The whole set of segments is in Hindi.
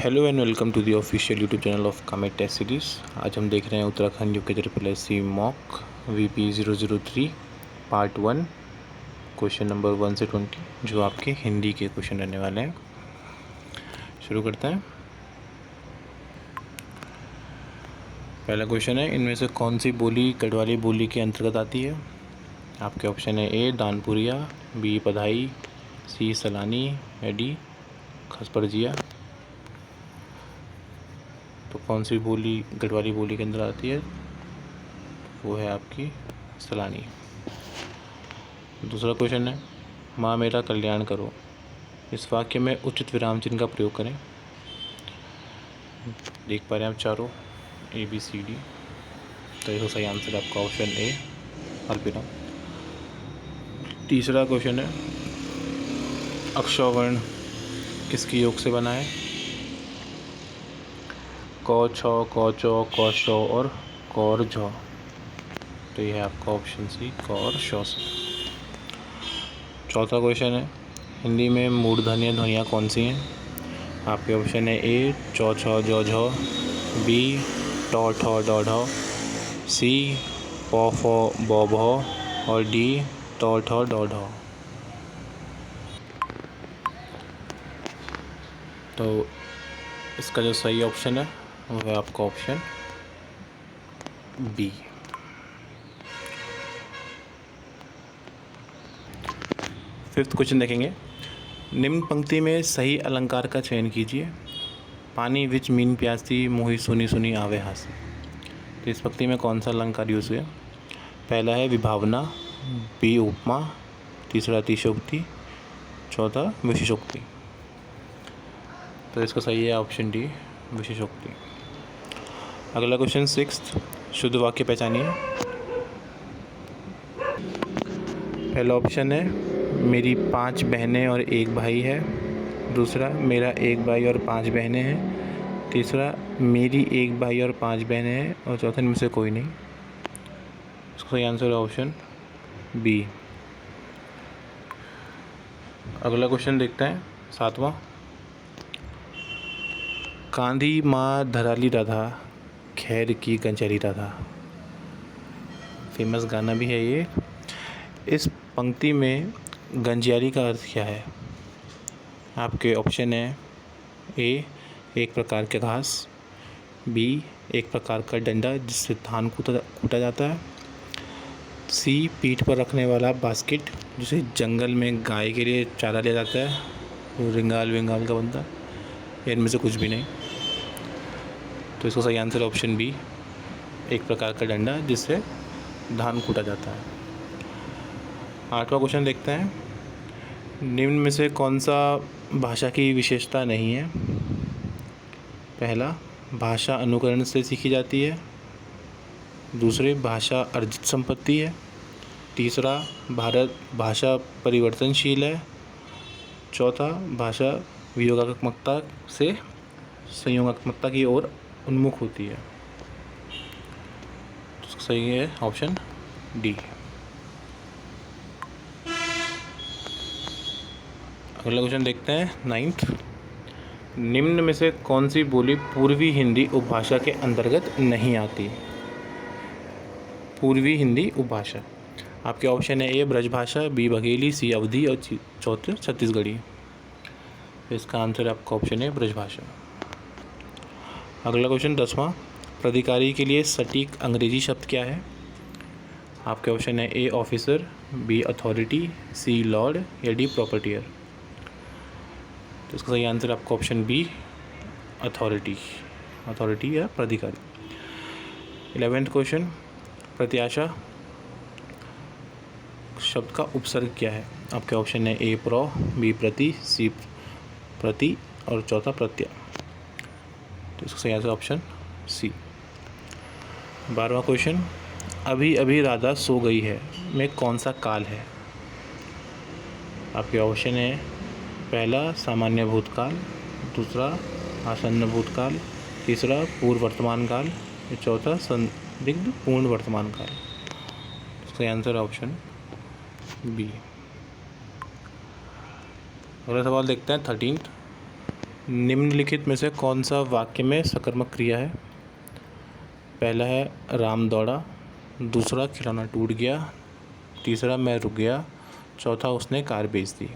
Hello and welcome to the official YouTube channel of Kamet test series. आज हम देख रहे हैं Uttarakhand UK SSC mock VP 003 part 1 question number 1 से 20 जो आपके हिंदी के क्वेश्चन रहने वाले हैं। शुरू करते हैं। पहला क्वेश्चन है, इनमें से कौन सी बोली गढ़वाली बोली के अंतर्गत आती है? आपके ऑप्शन है ए दानपुरिया, बी पधाई, सी सलानी या डी खसपरजिया। तो कौन सी बोली गढ़वाली बोली के अंदर आती है? वो है आपकी सलानी। दूसरा क्वेश्चन है, माँ मेरा कल्याण करो, इस वाक्य में उचित विराम चिन्ह का प्रयोग करें। देख पा रहे हैं आप चारों ABCD। तो इसका सही आंसर आपका ऑप्शन ए अल्पविराम। तीसरा क्वेश्चन है, अक्षवर्ण किसके योग से बना है? क छ क च क श और कौर झ। तो यह है आपका ऑप्शन सी कौर श से। चौथा क्वेश्चन है, हिंदी में मूर्धन्य ध्वनियाँ कौन सी हैं? आपके ऑप्शन है ए चौ छ जौ झ, बी टौ ठौ डौ ढौ, सी पौ फौ बौ भौ और डी टौ ठौ डौ ढौ। तो इसका जो सही ऑप्शन है वो है आपका ऑप्शन बी। फिफ्थ क्वेश्चन देखेंगे, निम्न पंक्ति में सही अलंकार का चयन कीजिए। पानी विच मीन प्यासी, मोही सुनी सुनी आवे हासी। तो इस पंक्ति में कौन सा अलंकार यूज़ हुआ? पहला है विभावना, बी उपमा, तीसरा अतिशयोक्ति, चौथा विशेषोक्ति। तो इसका सही है ऑप्शन डी विशेषोक्ति। अगला क्वेश्चन सिक्स्थ, शुद्ध वाक्य पहचानिए। पहला ऑप्शन है मेरी 5 बहनें और 1 भाई है। दूसरा मेरा 1 भाई और 5 बहनें हैं। तीसरा मेरी 1 भाई और 5 बहनें हैं और चौथा इनमें से कोई नहीं। इसका सही आंसर है ऑप्शन बी। अगला क्वेश्चन देखते हैं सातवां, कांधी माँ धराली राधा, खैर की कंचरी राधा। फेमस गाना भी है ये। इस पंक्ति में गंजियारी का अर्थ क्या है? आपके ऑप्शन है ए एक प्रकार के घास, बी एक प्रकार का डंडा जिससे धान कूटा जाता है, सी पीठ पर रखने वाला बास्केट जिसे जंगल में गाय के लिए चारा लिया जाता है, वो रिंगाल विंगाल का बनता है, या इनमें से कुछ भी नहीं। तो इसका सही आंसर ऑप्शन बी एक प्रकार का डंडा जिससे धान कूटा जाता है। आठवां क्वेश्चन देखते हैं, निम्न में से कौन सा भाषा की विशेषता नहीं है? पहला, भाषा अनुकरण से सीखी जाती है। दूसरे, भाषा अर्जित संपत्ति है। तीसरा, भाषा परिवर्तनशील है। चौथा, भाषा वियोगात्मकता से संयोगात्मकता की ओर उन्मुख होती है। तो सही है ऑप्शन डी। अगला क्वेश्चन देखते हैं नाइन्थ, निम्न में से कौन सी बोली पूर्वी हिंदी उपभाषा के अंतर्गत नहीं आती? पूर्वी हिंदी उपभाषा, आपके ऑप्शन है ए ब्रजभाषा, बी बघेली, सी अवधी और चौथे छत्तीसगढ़ी। इसका आंसर आपका ऑप्शन है ब्रजभाषा। अगला क्वेश्चन दसवां, प्राधिकारी के लिए सटीक अंग्रेजी शब्द क्या है? आपके ऑप्शन है ए ऑफिसर, बी अथॉरिटी, सी लॉर्ड या डी प्रॉपर्टियर। तो इसका सही आंसर आपका ऑप्शन बी अथॉरिटी या प्राधिकारी। 11th क्वेश्चन, प्रत्याशा शब्द का उपसर्ग क्या है? आपके ऑप्शन है ए प्रो, बी प्रति, सी प्रति और चौथा प्रत्यय। तो इसका सही आंसर ऑप्शन सी। 12वां क्वेश्चन, अभी अभी राधा सो गई है में कौन सा काल है? आपके ऑप्शन है पहला सामान्य भूतकाल, दूसरा आसन्न भूतकाल, तीसरा पूर्व वर्तमान काल, चौथा संदिग्ध पूर्ण वर्तमान काल। इसका आंसर ऑप्शन बी। अगला सवाल देखते हैं 13th, निम्नलिखित में से कौन सा वाक्य में सकर्मक क्रिया है? पहला है राम दौड़ा, दूसरा खिलौना टूट गया, तीसरा मैं रुक गया, चौथा उसने कार बेच दी।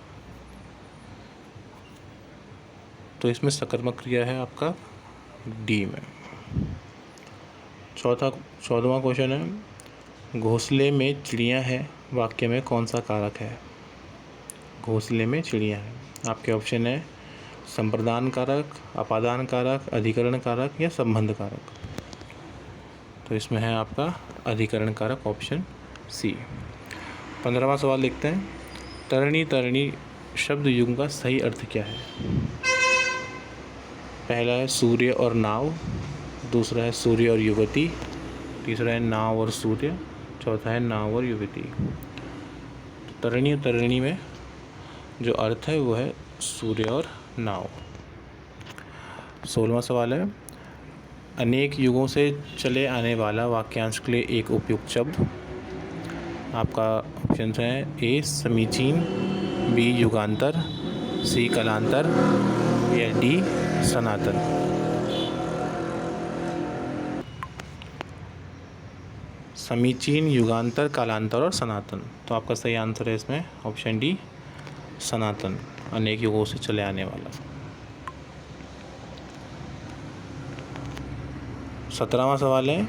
तो इसमें सकर्मक क्रिया है आपका डी में। 14वां क्वेश्चन है, घोंसले में चिड़िया है वाक्य में कौन सा कारक है? घोंसले में चिड़िया है। आपके ऑप्शन है संप्रदान कारक, अपादान कारक, अधिकरण कारक या संबंध कारक। तो इसमें है आपका अधिकरण कारक, ऑप्शन सी। 15वां सवाल लिखते हैं, तरणी तरणी शब्द युग्म का सही अर्थ क्या है? पहला है सूर्य और नाव, दूसरा है सूर्य और युवती, तीसरा है नाव और सूर्य, चौथा है नाव और युवती। तरणी और तरणी में जो अर्थ है वो है सूर्य और नाव। 16वां सवाल है, अनेक युगों से चले आने वाला वाक्यांश के लिए एक उपयुक्त शब्द। आपका ऑप्शन है ए समीचीन, बी युगांतर, सी कालांतर या डी सनातन। समीचीन, युगांतर, कालांतर और सनातन। तो आपका सही आंसर है इसमें ऑप्शन डी सनातन, अनेक युगों से चले आने वाला। 17वां सवाल है,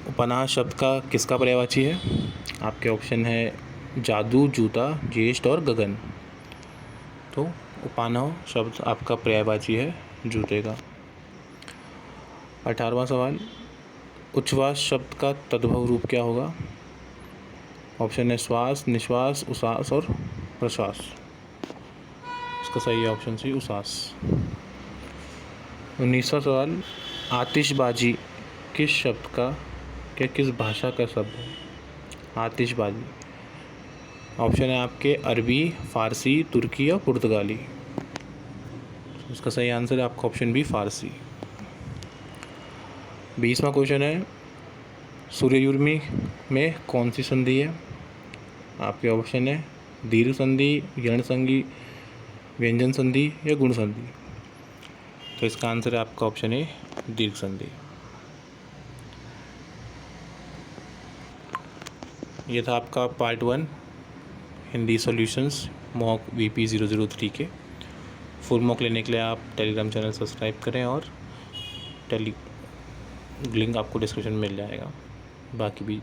उपनाह शब्द का किसका पर्यायवाची है? आपके ऑप्शन है जादू, जूता, ज्येष्ठ और गगन। तो उपनाह शब्द आपका पर्यायवाची है जूते का। 18वां सवाल, उच्छ्वास शब्द का तद्भव रूप क्या होगा? ऑप्शन है श्वास, निश्वास, उश्वास और प्रश्वास। इसका सही ऑप्शन सी उश्वास। 19वां सवाल, आतिशबाजी किस शब्द का क्या किस भाषा का शब्द है? आतिशबाजी ऑप्शन है आपके अरबी, फारसी, तुर्की या पुर्तगाली। इसका सही आंसर है आपका ऑप्शन बी फारसी। 20वां क्वेश्चन है, सूर्ययुग्मी में कौन सी संधि है? आपके ऑप्शन है दीर्घ संधि, यण संधि, व्यंजन संधि या गुण संधि। तो इसका आंसर है आपका ऑप्शन है दीर्घ संधि। ये था आपका part 1 Hindi solutions mock VP 003 के। फुल मॉक लेने के लिए आप टेलीग्राम चैनल सब्सक्राइब करें और लिंक आपको डिस्क्रिप्शन में मिल जाएगा। बाकी भी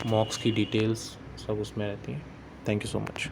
मॉक्स की डिटेल्स सब उसमें रहती हैं। Thank you so much.